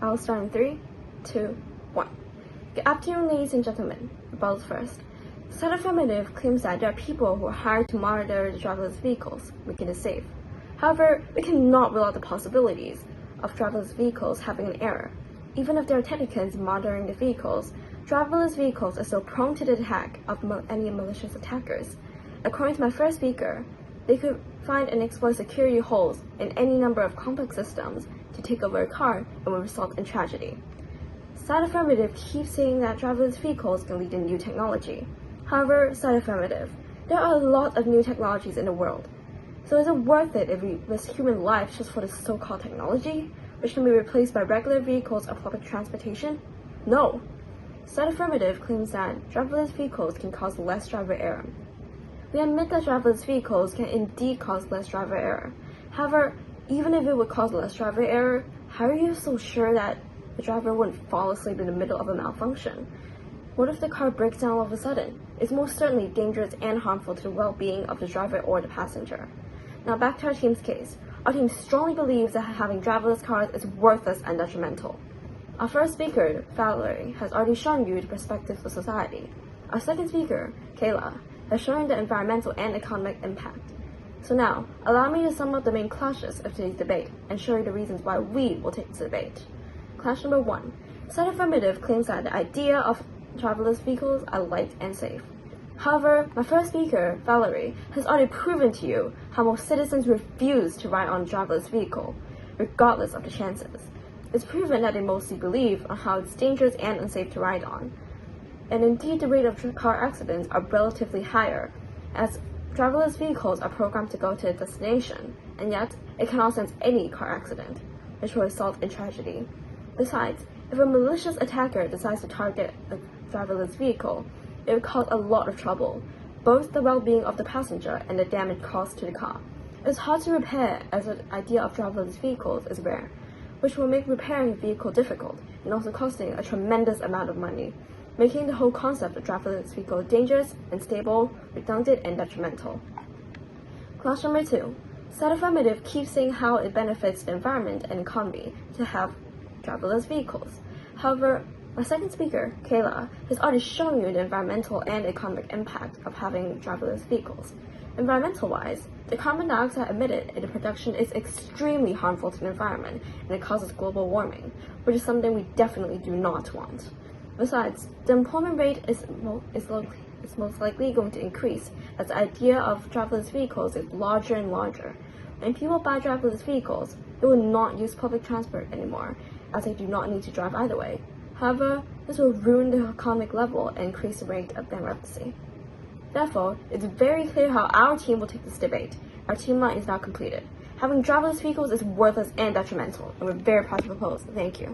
I'll start in 3, 2, 1. Good afternoon, ladies and gentlemen. Rebels first. Side affirmative claims that there are people who are hired to monitor the driverless vehicles, making it safe. However, we cannot rule out the possibilities of driverless vehicles having an error. Even if there are technicians monitoring the vehicles, driverless vehicles are still prone to the attack of any malicious attackers. According to my first speaker, they could find and exploit security holes in any number of complex systems to take over a car and will result in tragedy. Side affirmative keeps saying that driverless vehicles can lead in new technology. However, side affirmative, there are a lot of new technologies in the world. So is it worth it if we risk human lives just for this so-called technology, which can be replaced by regular vehicles or public transportation? No. Side affirmative claims that driverless vehicles can cause less driver error. We admit that driverless vehicles can indeed cause less driver error. However, even if it would cause less driver error, how are you so sure that the driver wouldn't fall asleep in the middle of a malfunction? What if the car breaks down all of a sudden? It's most certainly dangerous and harmful to the well-being of the driver or the passenger. Now back to our team's case. Our team strongly believes that having driverless cars is worthless and detrimental. Our first speaker, Valerie, has already shown you the perspective of society. Our second speaker, Kayla, has shown the environmental and economic impact. So now, allow me to sum up the main clashes of today's debate and show you the reasons why we will take this debate. Clash number 1. Side affirmative claims that the idea of driverless vehicles are light and safe. However, my first speaker, Valerie, has already proven to you how most citizens refuse to ride on a driverless vehicle, regardless of the chances. It's proven that they mostly believe on how it's dangerous and unsafe to ride on. And indeed, the rate of car accidents are relatively higher, as driverless vehicles are programmed to go to a destination, and yet it cannot sense any car accident, which will result in tragedy. Besides, if a malicious attacker decides to target a driverless vehicle, it would cause a lot of trouble, both the well-being of the passenger and the damage caused to the car. It's hard to repair, as the idea of driverless vehicles is rare, which will make repairing a vehicle difficult and also costing a tremendous amount of money, making the whole concept of driverless vehicle dangerous, unstable, redundant, and detrimental. Clash number 2. Side affirmative keeps saying how it benefits the environment and economy to have driverless vehicles. However, my second speaker, Kayla, has already shown you the environmental and economic impact of having driverless vehicles. Environmental-wise, the carbon dioxide emitted in the production is extremely harmful to the environment, and it causes global warming, which is something we definitely do not want. Besides, the employment rate is most likely going to increase, as the idea of driverless vehicles is larger and larger. When people buy driverless vehicles, they will not use public transport anymore, as they do not need to drive either way. However, this will ruin the economic level and increase the rate of bankruptcy. Therefore, it's very clear how our team will take this debate. Our team line is now completed. Having driverless vehicles is worthless and detrimental, and we're very proud to propose. Thank you.